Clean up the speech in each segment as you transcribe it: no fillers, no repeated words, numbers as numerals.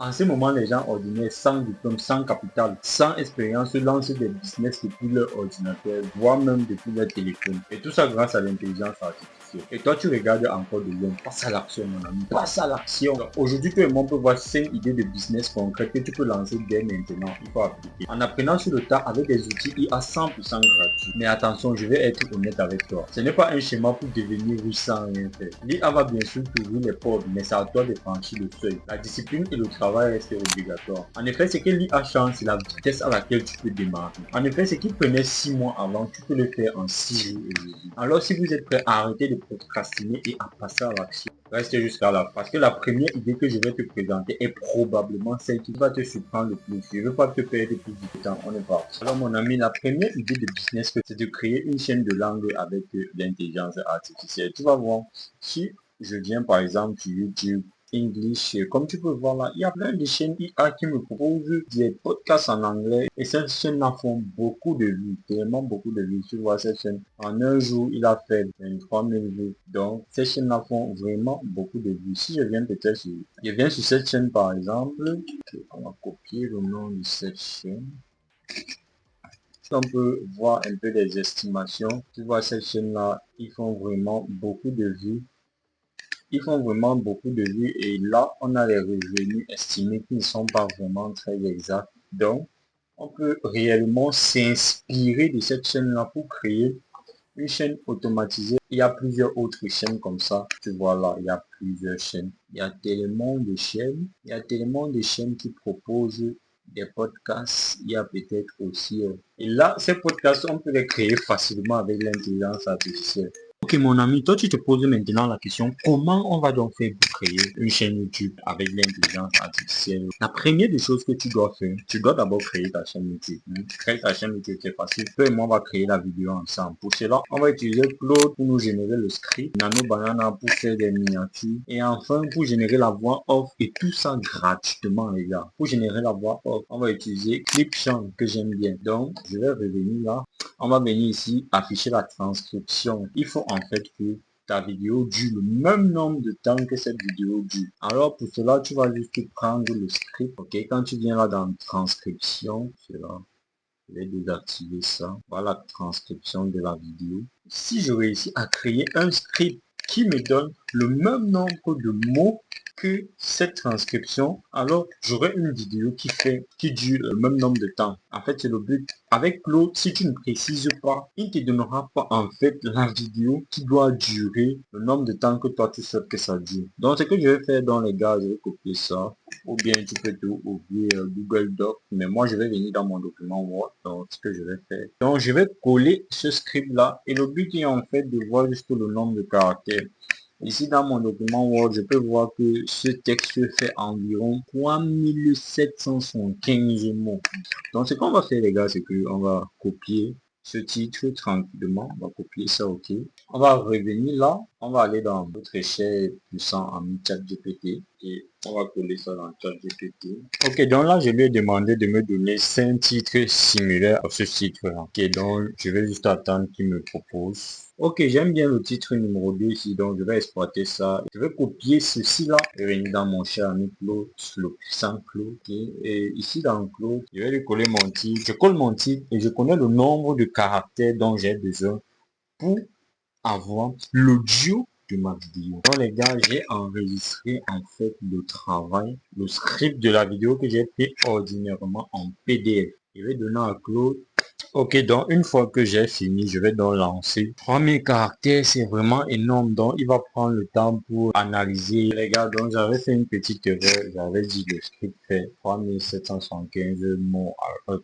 En ce moment, les gens ordinaires, sans diplôme, sans capital, sans expérience, se lancent des business depuis leur ordinateur, voire même depuis leur téléphone. Et tout ça grâce à l'intelligence artificielle. Et toi, tu regardes encore de loin. Passe à l'action, mon ami. Passe à l'action. Aujourd'hui, tout le monde peut voir 5 idées de business concrètes que tu peux lancer dès maintenant. Il faut appliquer. En apprenant sur le tas avec des outils IA 100% gratuits. Mais attention, je vais être honnête avec toi. Ce n'est pas un schéma pour devenir riche sans rien faire. L'IA va bien sûr t'ouvrir les portes, mais c'est à toi de franchir le seuil. La discipline et le travail restent obligatoires. En effet, ce que l'IA change, c'est la vitesse à laquelle tu peux démarrer. En effet, ce qui prenait 6 mois avant, tu peux le faire en 6 jours aujourd'hui. Alors, si vous êtes prêt à arrêter de procrastiner et à passer à l'action, reste jusqu'à là. Parce que la première idée que je vais te présenter est probablement celle qui va te surprendre le plus. Je ne veux pas te perdre plus de temps. On est parti. Alors, mon ami, la première idée de business, c'est de créer une chaîne de langue avec l'intelligence artificielle. Tu vas voir, si je viens par exemple sur YouTube, English, comme tu peux voir là, il y a plein de chaînes IA qui me proposent des podcasts en anglais et ces chaînes-là font beaucoup de vues, tellement beaucoup de vues. Tu vois cette chaîne, en un jour, il a fait 23 000 vues. Donc, ces chaînes-là font vraiment beaucoup de vues. Si je viens peut-être sur, je viens sur cette chaîne par exemple, on va copier le nom de cette chaîne. On peut voir un peu des estimations. Tu vois cette chaîne-là, ils font vraiment beaucoup de vues. Ils font vraiment beaucoup de vues et là, on a les revenus estimés qui ne sont pas vraiment très exacts. Donc, on peut réellement s'inspirer de cette chaîne-là pour créer une chaîne automatisée. Il y a plusieurs autres chaînes comme ça. Tu vois là, il y a plusieurs chaînes. Il y a tellement de chaînes. Il y a tellement de chaînes qui proposent des podcasts. Il y a peut-être aussi... et là, ces podcasts, on peut les créer facilement avec l'intelligence artificielle. Ok mon ami, toi tu te poses maintenant la question, comment on va donc faire pour créer une chaîne YouTube avec l'intelligence artificielle? La première des choses que tu dois faire, tu dois d'abord créer ta chaîne YouTube. Créer ta chaîne YouTube, c'est facile. Toi et moi, on va créer la vidéo ensemble. Pour cela, on va utiliser Claude pour nous générer le script, Nano Banana pour faire des miniatures, et enfin pour générer la voix off, et tout ça gratuitement les gars. Pour générer la voix off, on va utiliser Clipchamp que j'aime bien. Donc, je vais revenir là. On va venir ici afficher la transcription. Il faut en fait que ta vidéo dure le même nombre de temps que cette vidéo dure. Alors pour cela, tu vas juste prendre le script. Ok, quand tu viens là dans transcription, c'est là. Je vais désactiver ça. Voilà la transcription de la vidéo. Si je réussis à créer un script qui me donne le même nombre de mots que cette transcription, alors j'aurai une vidéo qui dure le même nombre de temps. En fait, c'est le but. Avec l'autre, si tu ne précises pas, il ne te donnera pas en fait la vidéo qui doit durer le nombre de temps que toi tu souhaites que ça dure. Donc, ce que je vais faire dans les gars, je vais copier ça. Ou bien tu peux tout ouvrir Google Doc, mais moi je vais venir dans mon document Word. Donc, ce que je vais faire. Donc, je vais coller ce script là et le but est en fait de voir juste le nombre de caractères. Ici, dans mon document Word, je peux voir que ce texte fait environ 3715 mots. Donc, ce qu'on va faire, les gars, c'est qu'on va copier ce titre tranquillement. On va copier ça, ok. On va revenir là. On va aller dans notre échelle puissant en ChatGPT et on va coller ça dans ChatGPT. Ok, donc là, je lui ai demandé de me donner 5 titres similaires à ce titre-là. Ok, donc je vais juste attendre qu'il me propose. Ok, j'aime bien le titre numéro 2 ici, donc je vais exploiter ça. Je vais copier ceci là et venir dans mon cher ami Claude, le puissant Claude. Okay. Et ici dans Claude, je vais lui coller mon titre. Je colle mon titre et je connais le nombre de caractères dont j'ai besoin pour avoir l'audio de ma vidéo. Donc les gars, j'ai enregistré en fait le travail, le script de la vidéo que j'ai fait ordinairement en PDF. Je vais donner à Claude. Ok, donc une fois que j'ai fini, je vais donc lancer. 3000 caractères, c'est vraiment énorme. Donc, il va prendre le temps pour analyser. Les gars, donc j'avais fait une petite erreur. J'avais dit le script fait 3775 mots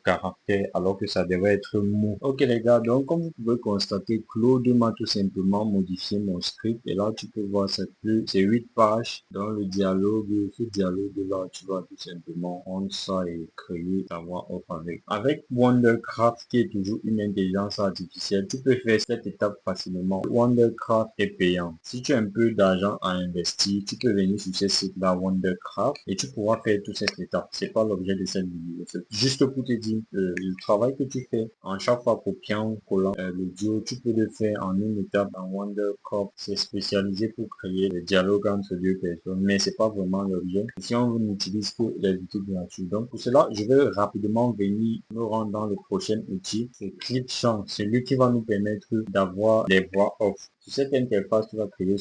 caractères alors que ça devait être mots. Ok les gars, donc comme vous pouvez constater, Claude m'a tout simplement modifié mon script. Et là, tu peux voir, c'est 8 pages dans le dialogue. Ce dialogue là, tu vas tout simplement prendre ça et créer ta voix off avec Wondercraft qui est toujours une intelligence artificielle, tu peux faire cette étape facilement. Wondercraft est payant. Si tu as un peu d'argent à investir, tu peux venir sur ce site-là, Wondercraft, et tu pourras faire toute cette étape. C'est pas l'objet de cette vidéo. C'est juste pour te dire le travail que tu fais en chaque fois copiant, collant l'audio, tu peux le faire en une étape dans Wondercraft. C'est spécialisé pour créer des dialogues entre deux personnes, mais c'est pas vraiment l'objet. Si on n'utilise que les outils gratuits. Donc pour cela, je vais rapidement venir me rendre dans le prochain outil. C'est Clipchamp, celui qui va nous permettre d'avoir les voix off. Sur cette interface, tu vas créer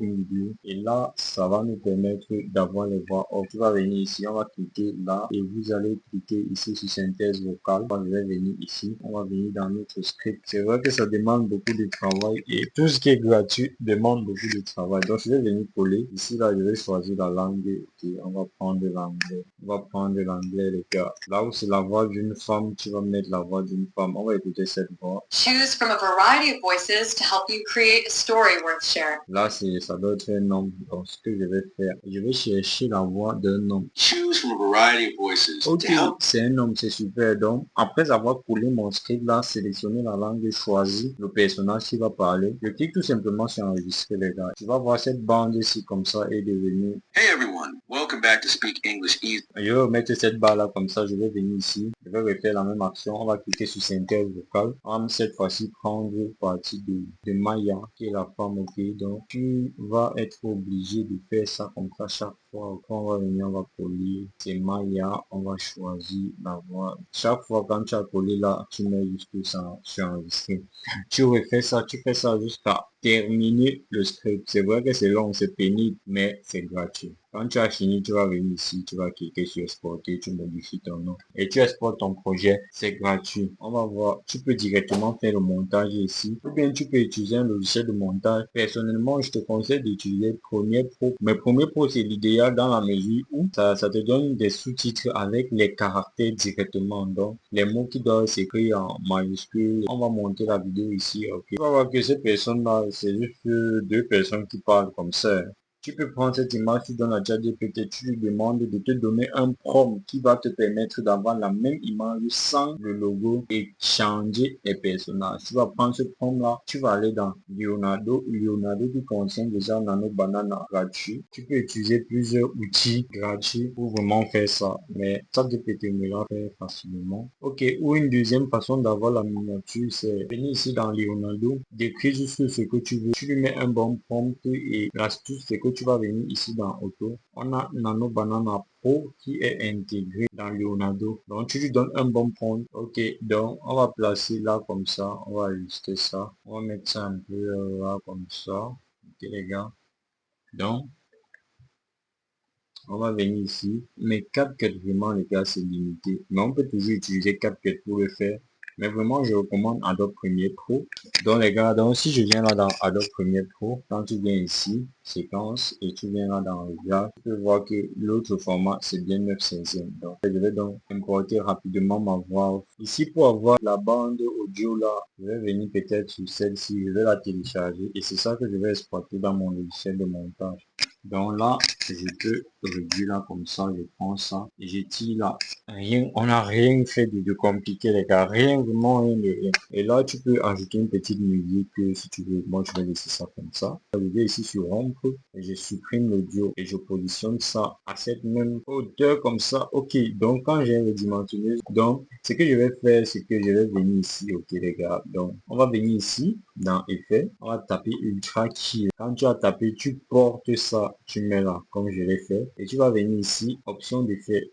une vidéo et là, ça va nous permettre d'avoir les voix off. Tu vas venir ici, on va cliquer là et vous allez cliquer ici sur synthèse vocale. Je vais venir ici, on va venir dans notre script. C'est vrai que ça demande beaucoup de travail et tout ce qui est gratuit demande beaucoup de travail. Donc je vais venir coller. Ici là, je vais choisir la langue. Ok, on va prendre l'anglais. On va prendre l'anglais les gars. Là où c'est la voix d'une femme, tu vas mettre la voix d'une femme. On va écouter cette voix. Choose from a variety of voices to help you create a story worth sharing. Là, ça doit être un homme. Donc, ce que je vais faire, je vais chercher la voix d'un homme. Choose from a variety of voices Ok, to help. c'est un homme, c'est super. Donc, après avoir collé mon script là, sélectionné la langue, choisi le personnage qui va parler, je clique tout simplement sur enregistrer les gars. Tu vas voir cette bande ici comme ça est devenue. Hey everyone, welcome back to Speak English Easy. Je vais remettre cette barre là comme ça, je vais venir ici, je vais refaire la même action, on va cliquer sur synthèse vocale. On va cette fois-ci prendre partie de Maya, qui est la femme, ok. Donc tu vas être obligé de faire ça comme ça chaque fois. Quand on va venir, on va coller, c'est Maya, on va choisir la voix. Chaque fois quand tu as collé là, tu mets juste ça sur enregistrer. Tu refais ça, tu fais ça jusqu'à terminer le script. C'est vrai que c'est long, c'est pénible, mais c'est gratuit. Quand tu as fini, tu vas venir ici, tu vas cliquer sur exporter, tu modifies ton nom et tu exportes ton projet, c'est gratuit. On va voir, tu peux directement faire le montage ici ou bien tu peux utiliser un logiciel de montage. Personnellement, je te conseille d'utiliser Premiere Pro. Mais Premiere Pro, c'est l'idéal dans la mesure où ça te donne des sous-titres avec les caractères directement. Donc, les mots qui doivent s'écrire en majuscule. On va monter la vidéo ici, ok. Tu vas voir que ces personnes-là, c'est juste deux personnes qui parlent comme ça. Tu peux prendre cette image, tu donnes à ChatGPT, tu lui demandes de te donner un prompt qui va te permettre d'avoir la même image sans le logo et changer les personnages. Tu vas prendre ce prompt là, tu vas aller dans Leonardo qui contient déjà Nano Banana gratuit. Tu peux utiliser plusieurs outils gratuits pour vraiment faire ça, mais ChatGPT me l'a fait facilement. Ok, ou une deuxième façon d'avoir la miniature, c'est venir ici dans Leonardo, décrire juste ce que tu veux. Tu lui mets un bon prompt et l'astuce c'est que tu vas venir ici dans Auto. On a Nano Banana Pro qui est intégré dans Leonardo. Donc tu lui donnes un bon prompt. Ok, donc on va placer là comme ça. On va ajuster ça. On va mettre ça un peu là comme ça. Ok les gars. Donc on va venir ici. Mais CapCut vraiment les gars c'est limité. Mais on peut toujours utiliser CapCut pour le faire. Mais vraiment, je recommande Adobe Premiere Pro. Donc les gars, donc si je viens là dans Adobe Premiere Pro, quand tu viens ici, séquence, et tu viens là dans Regarde, tu peux voir que l'autre format, c'est bien 9/16. Donc je vais donc importer rapidement ma voix. Ici, pour avoir la bande audio là, je vais venir peut-être sur celle-ci, je vais la télécharger. Et c'est ça que je vais exporter dans mon logiciel de montage. Donc là, je peux réduire là comme ça, je prends ça et je tire là. Rien, on n'a rien fait de compliqué les gars, rien, vraiment rien de rien. Et là, tu peux ajouter une petite musique si tu veux. Moi, je vais laisser ça comme ça. Je vais ici sur rompre et je supprime l'audio et je positionne ça à cette même hauteur comme ça. Ok, donc quand j'ai redimensionné, donc ce que je vais faire, c'est que je vais venir ici, ok les gars. Donc, on va venir ici dans effet, on va taper ultra key. Quand tu as tapé, tu portes ça, tu mets là comme je l'ai fait et tu vas venir ici option d'effet.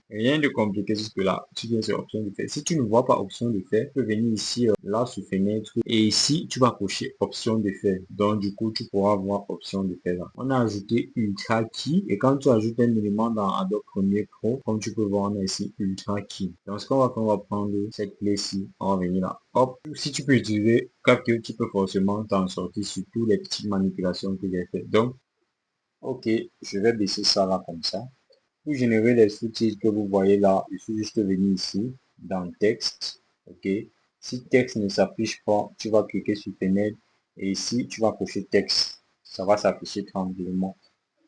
Rien de compliqué jusque là, tu viens sur option d'effet. Si tu ne vois pas option d'effet, tu peux venir ici là sur fenêtre et ici tu vas cocher option d'effet. Donc du coup tu pourras voir option d'effet là. On a ajouté ultra key et quand tu ajoutes un élément dans Adobe Premiere Pro, comme tu peux voir on a ici ultra key. Donc ce qu'on va faire, on va prendre cette clé-ci, on va venir là. Hop, si tu peux utiliser CapCut, tu peux forcément t'en sortir sur toutes les petites manipulations que j'ai fait. Donc, ok, je vais baisser ça là comme ça. Pour générer les sous-titres que vous voyez là, il faut juste venir ici, dans texte, ok. Si texte ne s'affiche pas, tu vas cliquer sur fenêtre et ici, tu vas cocher texte. Ça va s'afficher tranquillement.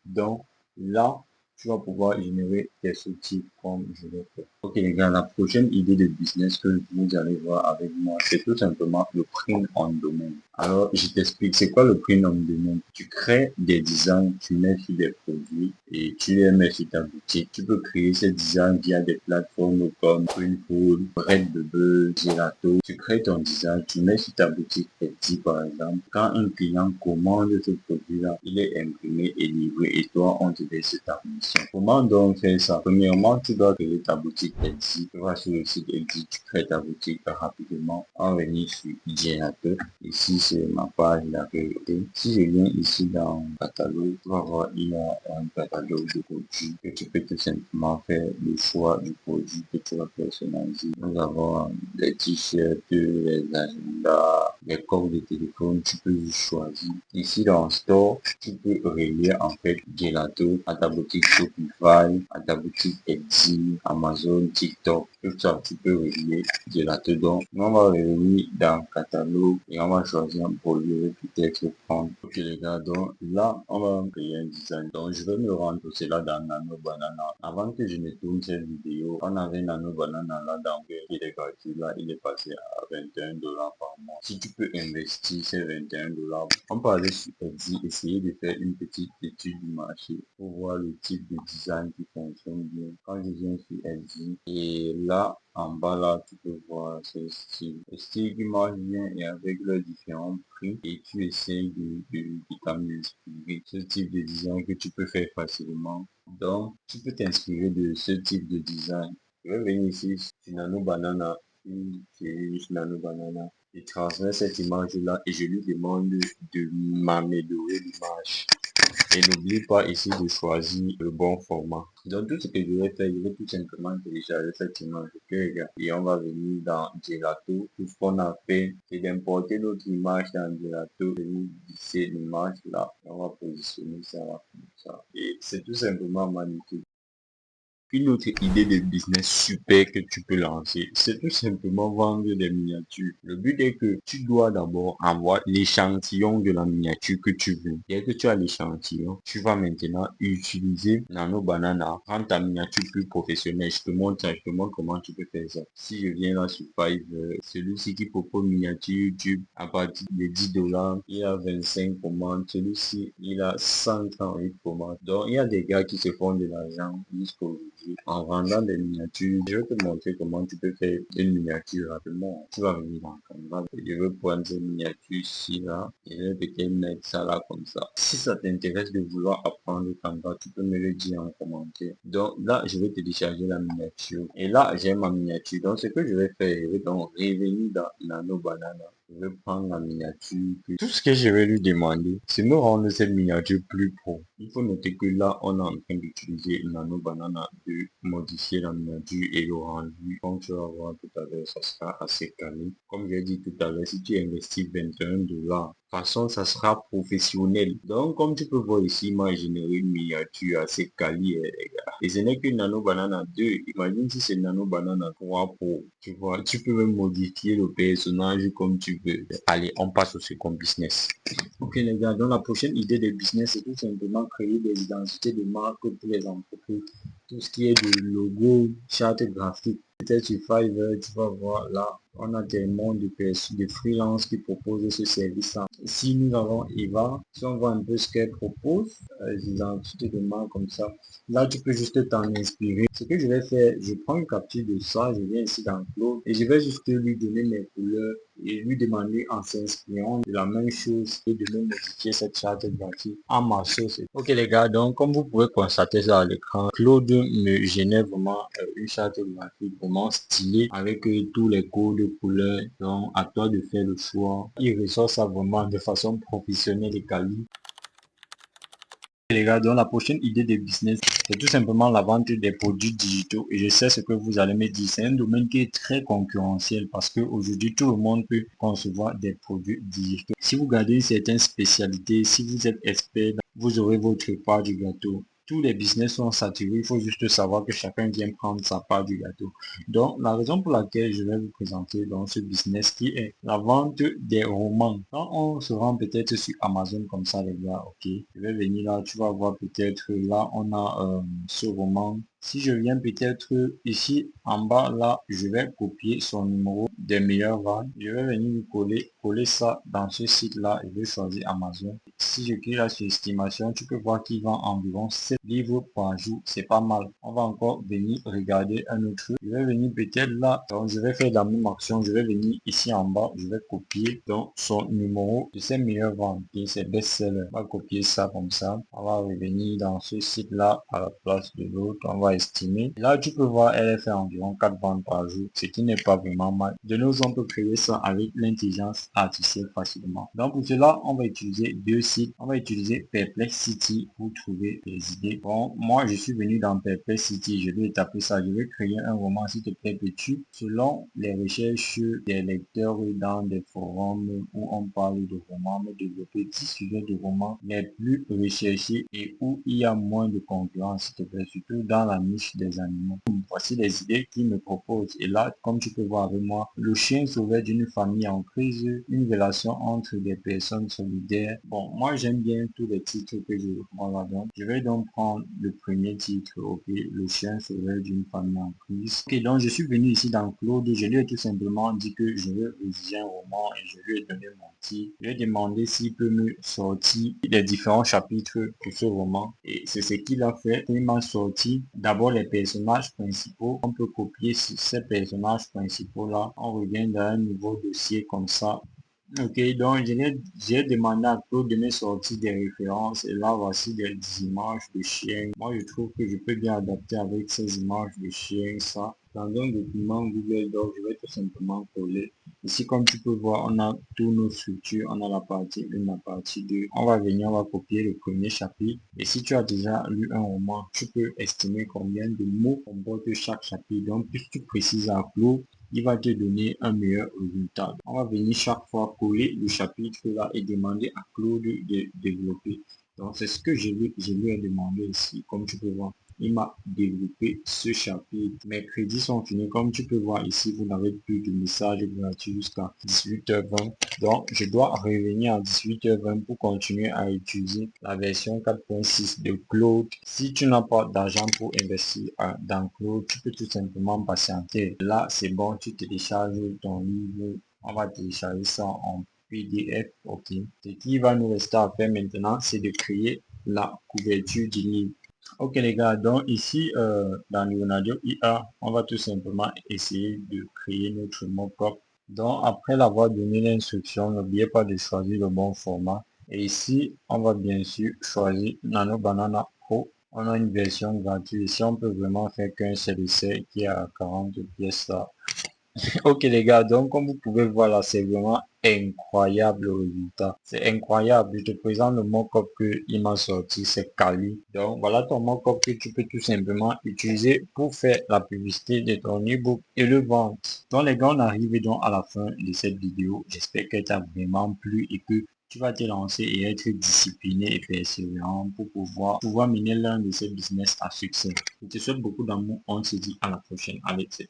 Donc, là, tu vas pouvoir générer des sous-titres comme je l'ai fait. Ok les gars, la prochaine idée de business que vous allez voir avec moi, c'est tout simplement le print on domaine. Alors, je t'explique, c'est quoi le print on domaine? Tu crées des designs, tu mets sur des produits et tu les mets sur ta boutique. Tu peux créer ces designs via des plateformes comme Printful, Redbubble, Gelato. Tu crées ton design, tu mets sur ta boutique Etsy par exemple. Quand un client commande ce produit-là, il est imprimé et livré et toi, on te laisse ta mission. Comment donc faire ça? Premièrement, tu dois créer ta boutique Etsy. Tu vas sur le site Etsy, tu crées ta boutique rapidement en venir sur Gelato. Ici, c'est ma page d'accueil. Si je viens ici dans le catalogue, tu vas voir, il y a un catalogue de produits que tu peux tout simplement faire le choix du produit que tu vas personnaliser. Nous avons les t-shirts, les agendas, les coques de téléphone, tu peux juste choisir. Ici dans Store, tu peux relier en fait Gelato à ta boutique Shopify, à ta boutique Etsy, Amazon, TikTok. Tout ça, tu peux relier Gelato. Donc, on va revenir dans le catalogue et on va choisir un produit peut-être prendre. Ok les gars, donc là, on va créer un design. Donc, je vais me rendre pour cela dans Nano Banana. Avant que je ne tourne cette vidéo, on avait Nano Banana là dans il est gratuit. Là, il est passé à 21$ par mois. Si tu peux investir ces 21$, on peut aller sur Etsy, essayer de faire une petite étude du marché pour voir le type de design qui fonctionne bien. Quand je viens sur Etsy et là, en bas là, tu peux voir ce style. Le style qui marche bien et avec leurs différents prix et tu essaies de t'en inspirer. Ce type de design que tu peux faire facilement. Donc, tu peux t'inspirer de ce type de design. Je vais venir ici sur Nano Banana. Sur Nano Banana. Je transmets cette image là et je lui demande de m'améliorer l'image. Et n'oublie pas ici de choisir le bon format. Donc tout ce que je vais faire, je vais tout simplement télécharger cette image. Ok les gars. Et on va venir dans Gelato. Tout ce qu'on a fait, c'est d'importer notre image dans Gelato. Et nous glisser l'image là. Et on va positionner ça là comme ça. Et c'est tout simplement magnifique. Une autre idée de business super que tu peux lancer, c'est tout simplement vendre des miniatures. Le but est que tu dois d'abord avoir l'échantillon de la miniature que tu veux. Dès que tu as l'échantillon, tu vas maintenant utiliser Nano Banana, rendre ta miniature plus professionnelle. Je te montre ça, je te montre comment tu peux faire ça. Si je viens là sur Fiverr, celui-ci qui propose miniature YouTube à partir de 10$, il a 25 commandes. Celui-ci, il a 138 commandes. Donc, il y a des gars qui se font de l'argent jusqu'au en vendant des miniatures. Je vais te montrer comment tu peux faire une miniature rapidement. Tu vas venir dans Canva. Je vais prendre cette miniature ici là. Et je vais peut-être mettre ça là comme ça. Si ça t'intéresse de vouloir apprendre Canva, tu peux me le dire en commentaire. Donc là, je vais télécharger la miniature. Et là, j'ai ma miniature. Donc ce que je vais faire, je vais donc revenir dans Nano Banana. Je vais prendre la miniature. Tout ce que je vais lui demander, c'est me rendre cette miniature plus pro. Il faut noter que là, on est en train d'utiliser Nano Banana de modifier la miniature et le rendu. Comme tu vas voir tout à l'heure, ça sera assez calme. Comme j'ai dit tout à l'heure, si tu investis 21$, de toute façon, ça sera professionnel. Donc, comme tu peux voir ici, moi, j'ai généré une miniature assez quali, les gars. Et ce n'est que Nano Banana 2. Imagine si c'est Nano Banana 3 Pro. Tu vois, tu peux même modifier le personnage comme tu veux. Allez, on passe au second business. Ok les gars, donc la prochaine idée de business, c'est tout simplement créer des identités de marque pour les entreprises. Tout ce qui est de logo, charte graphique. Peut-être sur Fiverr, tu vas voir là, on a tellement de personnes, de freelance qui proposent ce service-là. Ici, nous avons Eva. Si on voit un peu ce qu'elle propose, les identités de marque comme ça, là, tu peux juste t'en inspirer. Ce que je vais faire, je prends une capture de ça, je viens ici dans Cloud et je vais juste lui donner mes couleurs et lui demander en s'inspirant de la même chose et de me modifier cette charte graphique à ma sauce. Ok les gars, donc comme vous pouvez constater ça à l'écran, Claude me génère vraiment une charte graphique vraiment stylée avec tous les codes, couleurs. Donc à toi de faire le choix. Il ressort ça vraiment de façon professionnelle et quali. Les gars, donc la prochaine idée de business, c'est tout simplement la vente des produits digitaux. Et je sais ce que vous allez me dire, c'est un domaine qui est très concurrentiel parce qu'aujourd'hui, tout le monde peut concevoir des produits digitaux. Si vous gardez une certaine spécialité, si vous êtes expert, vous aurez votre part du gâteau. tous les business sont saturés, il faut juste savoir que chacun vient prendre sa part du gâteau. Donc, la raison pour laquelle je vais vous présenter dans ce business qui est la vente des romans. Quand on se rend peut-être sur Amazon comme ça, les gars, ok, je vais venir là, tu vas voir peut-être là, on a ce roman. Si je viens peut-être ici en bas, là, je vais copier son numéro des meilleures ventes. Je vais venir lui coller ça dans ce site-là. Je vais choisir Amazon. Si je clique là sur estimation, tu peux voir qu'il vend environ 7 livres par jour. C'est pas mal. On va encore venir regarder un autre truc. Je vais venir peut-être là. Donc, je vais faire la même action. Je vais venir ici en bas. Je vais copier donc son numéro de ses meilleures ventes. Et ses best-sellers. On va copier ça comme ça. On va revenir dans ce site-là à la place de l'autre. On va estimer. Là, tu peux voir, elle fait environ 4 ventes par jour, ce qui n'est pas vraiment mal. De nos jours, on peut créer ça avec l'intelligence artificielle facilement. Donc, pour cela, on va utiliser deux sites. On va utiliser Perplexity pour trouver des idées. Bon, moi, je suis venu dans Perplexity. Je vais taper ça. Je vais créer un roman, s'il te plaît, peux-tu, selon les recherches des lecteurs dans des forums où on parle de romans, me développer 10 sujets de romans les plus recherchés et où il y a moins de concurrence, s'il te plaît, surtout dans la niche des animaux. Voici les idées qu'il me propose. Et là, comme tu peux voir avec moi, le chien sauveur d'une famille en crise, une relation entre des personnes solidaires. Bon, moi j'aime bien tous les titres que je vois donc. Je vais donc prendre le premier titre, ok, le chien sauveur d'une famille en crise. Ok, donc je suis venu ici dans Claude, je lui ai tout simplement dit que je veux rédiger un roman et je lui ai donné mon titre. Je lui ai demandé s'il peut me sortir les différents chapitres de ce roman et c'est ce qu'il a fait. Il m'a sorti d'abord les personnages principaux. On peut copier sur ces personnages principaux là. On revient dans un nouveau dossier comme ça. Ok, donc j'ai demandé à Claude de me sortir des références et là voici des images de chiens. Moi je trouve que je peux bien adapter avec ces images de chiens ça. Dans un document Google Doc, je vais tout simplement coller. Ici comme tu peux voir, on a tous nos structures, on a la partie 1, la partie 2. On va venir, on va copier le premier chapitre. Et si tu as déjà lu un roman, tu peux estimer combien de mots comporte chaque chapitre. Donc plus tu précises à Claude, il va te donner un meilleur résultat. On va venir chaque fois coller le chapitre là et demander à Claude de développer. Donc c'est ce que je lui ai demandé ici, comme tu peux voir. Il m'a développé ce chapitre. Mes crédits sont finis. Comme tu peux voir ici, vous n'avez plus de messages gratuits jusqu'à 18h20. Donc, je dois revenir à 18h20 pour continuer à utiliser la version 4.6 de Claude. Si tu n'as pas d'argent pour investir dans Claude, tu peux tout simplement patienter. Là, c'est bon, tu télécharges ton livre. On va télécharger ça en PDF. Ok. Ce qui va nous rester à faire maintenant, c'est de créer la couverture du livre. Ok les gars, donc ici dans Leonardo IA, on va tout simplement essayer de créer notre mock-up. Donc après l'avoir donné l'instruction, n'oubliez pas de choisir le bon format. Et ici, on va bien sûr choisir Nano Banana Pro. On a une version gratuite. Ici, on peut vraiment faire qu'un seul essai qui est à 40 pièces là. Ok les gars, donc comme vous pouvez voir là, c'est vraiment incroyable le résultat. C'est incroyable. Je te présente le mock-up que il m'a sorti, c'est Kali. Donc voilà ton mock-up que tu peux tout simplement utiliser pour faire la publicité de ton ebook et le vendre. Donc les gars, on arrive donc à la fin de cette vidéo. J'espère qu'elle t'a vraiment plu et que tu vas te lancer et être discipliné et persévérant pour pouvoir mener l'un de ces business à succès. Je te souhaite beaucoup d'amour. On se dit à la prochaine. Allez, c'est